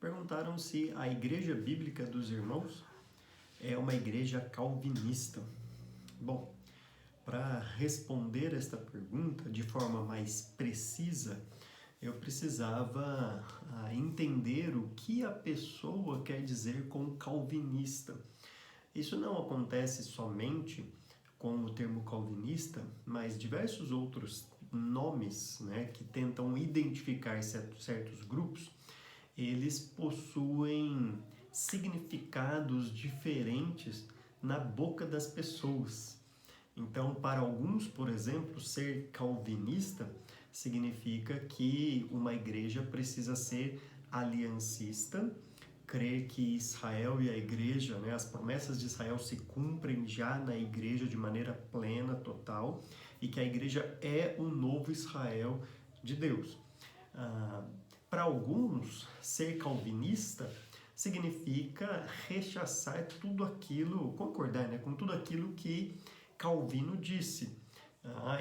perguntaram se a Igreja Bíblica dos Irmãos é uma igreja calvinista. Bom, para responder esta pergunta de forma mais precisa, eu precisava entender o que a pessoa quer dizer com calvinista. Isso não acontece somente com o termo calvinista, mas diversos outros nomes, que tentam identificar certos grupos, eles possuem significados diferentes na boca das pessoas. Então, para alguns, por exemplo, ser calvinista significa que uma igreja precisa ser aliancista, crer que Israel e a igreja, as promessas de Israel se cumprem já na igreja de maneira plena, total, e que a igreja é o novo Israel de Deus. Para alguns, ser calvinista significa rechaçar tudo aquilo, concordar com tudo aquilo que Calvino disse.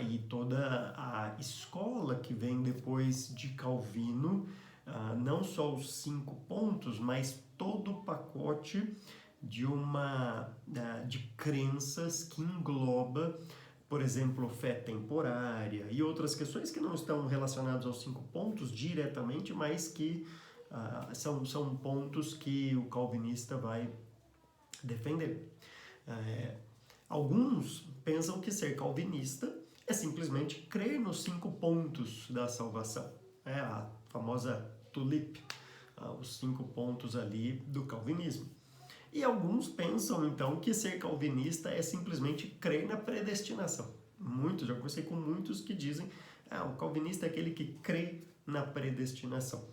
E toda a escola que vem depois de Calvino, não só os 5 pontos, mas todo o pacote de crenças que engloba, por exemplo, fé temporária e outras questões que não estão relacionadas aos 5 pontos diretamente, mas que são pontos que o calvinista vai defender. Alguns pensam que ser calvinista é simplesmente crer nos 5 pontos da salvação. É a famosa tulip, os 5 pontos ali do calvinismo. E alguns pensam, então, que ser calvinista é simplesmente crer na predestinação. Já conversei com muitos que dizem o calvinista é aquele que crê na predestinação.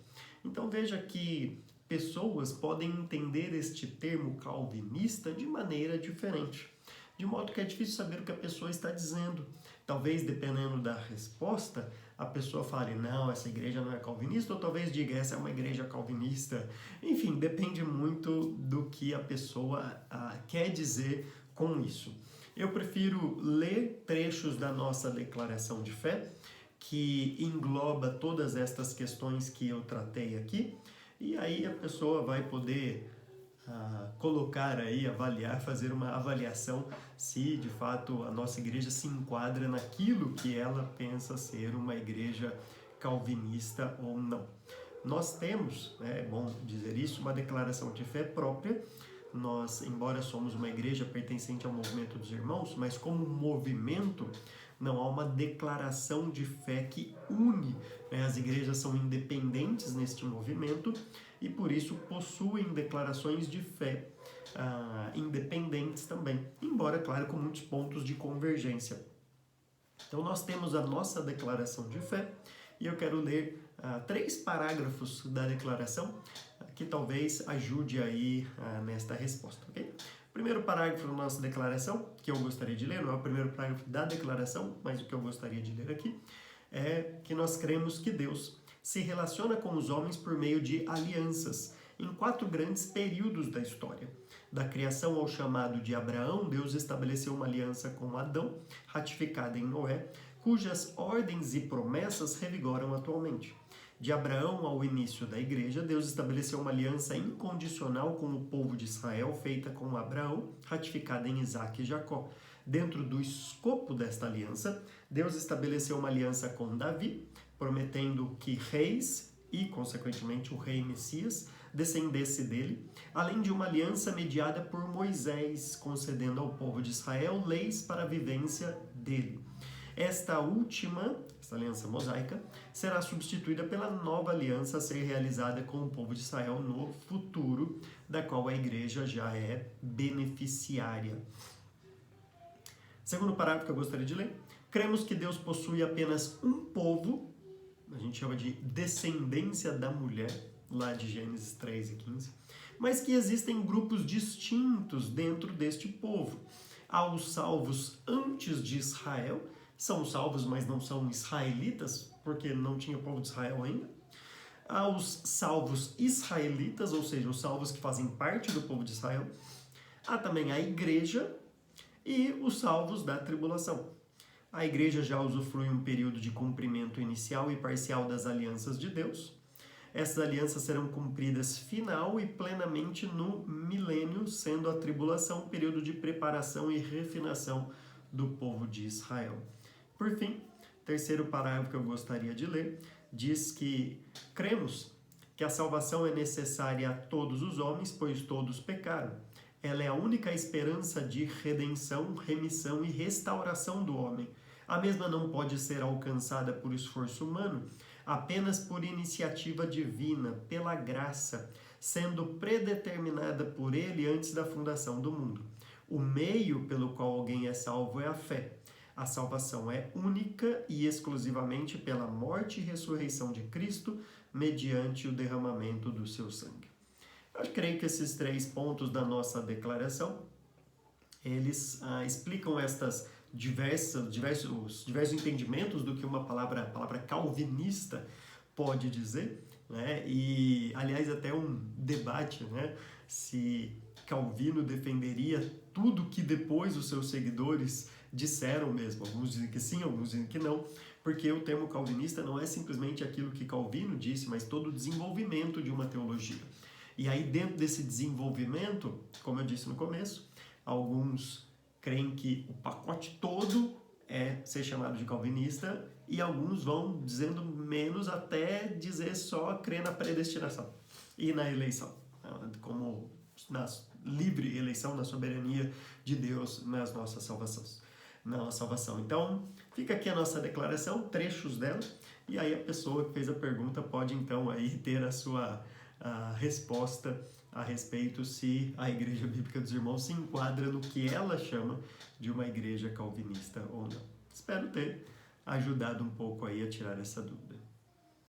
Então veja que pessoas podem entender este termo calvinista de maneira diferente. De modo que é difícil saber o que a pessoa está dizendo. Talvez, dependendo da resposta, a pessoa fale, não, essa igreja não é calvinista, ou talvez diga, essa é uma igreja calvinista. Enfim, depende muito do que a pessoa quer dizer com isso. Eu prefiro ler trechos da nossa declaração de fé, que engloba todas estas questões que eu tratei aqui, e aí a pessoa vai poder colocar aí, avaliar, fazer uma avaliação se de fato a nossa igreja se enquadra naquilo que ela pensa ser uma igreja calvinista ou não. Nós temos, é bom dizer isso, uma declaração de fé própria. Nós, embora somos uma igreja pertencente ao movimento dos irmãos, mas como movimento não há uma declaração de fé que une. As igrejas são independentes neste movimento e por isso possuem declarações de fé independentes também, embora, claro, com muitos pontos de convergência. Então nós temos a nossa declaração de fé e eu quero ler 3 parágrafos da declaração que talvez ajude aí nesta resposta, ok? O primeiro parágrafo da nossa declaração, que eu gostaria de ler, não é o primeiro parágrafo da declaração, mas o que eu gostaria de ler aqui, é que nós cremos que Deus se relaciona com os homens por meio de alianças, em 4 grandes períodos da história. Da criação ao chamado de Abraão, Deus estabeleceu uma aliança com Adão, ratificada em Noé, cujas ordens e promessas revigoram atualmente. De Abraão ao início da igreja, Deus estabeleceu uma aliança incondicional com o povo de Israel, feita com Abraão, ratificada em Isaac e Jacó. Dentro do escopo desta aliança, Deus estabeleceu uma aliança com Davi, prometendo que reis e, consequentemente, o rei Messias descendesse dele, além de uma aliança mediada por Moisés, concedendo ao povo de Israel leis para a vivência dele. Esta aliança mosaica, será substituída pela nova aliança a ser realizada com o povo de Israel no futuro, da qual a igreja já é beneficiária. Segundo parágrafo que eu gostaria de ler, cremos que Deus possui apenas um povo, a gente chama de descendência da mulher, lá de Gênesis 3 e 15, mas que existem grupos distintos dentro deste povo. Há os salvos antes de Israel, são salvos, mas não são israelitas, porque não tinha povo de Israel ainda. Há os salvos israelitas, ou seja, os salvos que fazem parte do povo de Israel. Há também a igreja e os salvos da tribulação. A igreja já usufrui um período de cumprimento inicial e parcial das alianças de Deus. Essas alianças serão cumpridas final e plenamente no milênio, sendo a tribulação um período de preparação e refinação do povo de Israel. Por fim, terceiro parágrafo que eu gostaria de ler, diz que cremos que a salvação é necessária a todos os homens, pois todos pecaram. Ela é a única esperança de redenção, remissão e restauração do homem. A mesma não pode ser alcançada por esforço humano, apenas por iniciativa divina, pela graça, sendo predeterminada por ele antes da fundação do mundo. O meio pelo qual alguém é salvo é a fé. A salvação é única e exclusivamente pela morte e ressurreição de Cristo, mediante o derramamento do seu sangue. Eu creio que esses 3 pontos da nossa declaração, eles explicam estas diversos entendimentos do que a palavra calvinista pode dizer, né? E, aliás, até um debate, né? Se Calvino defenderia tudo que depois os seus seguidores disseram mesmo. Alguns dizem que sim, alguns dizem que não, porque o termo calvinista não é simplesmente aquilo que Calvino disse, mas todo o desenvolvimento de uma teologia. E aí, dentro desse desenvolvimento, como eu disse no começo, alguns creem que o pacote todo é ser chamado de calvinista e alguns vão dizendo menos até dizer só crer na predestinação e na eleição, como na livre eleição, na soberania de Deus nas nossas salvações. Na nossa salvação. Então, fica aqui a nossa declaração, trechos dela, e aí a pessoa que fez a pergunta pode então aí ter a sua resposta a respeito se a Igreja Bíblica dos Irmãos se enquadra no que ela chama de uma igreja calvinista ou não. Espero ter ajudado um pouco aí a tirar essa dúvida.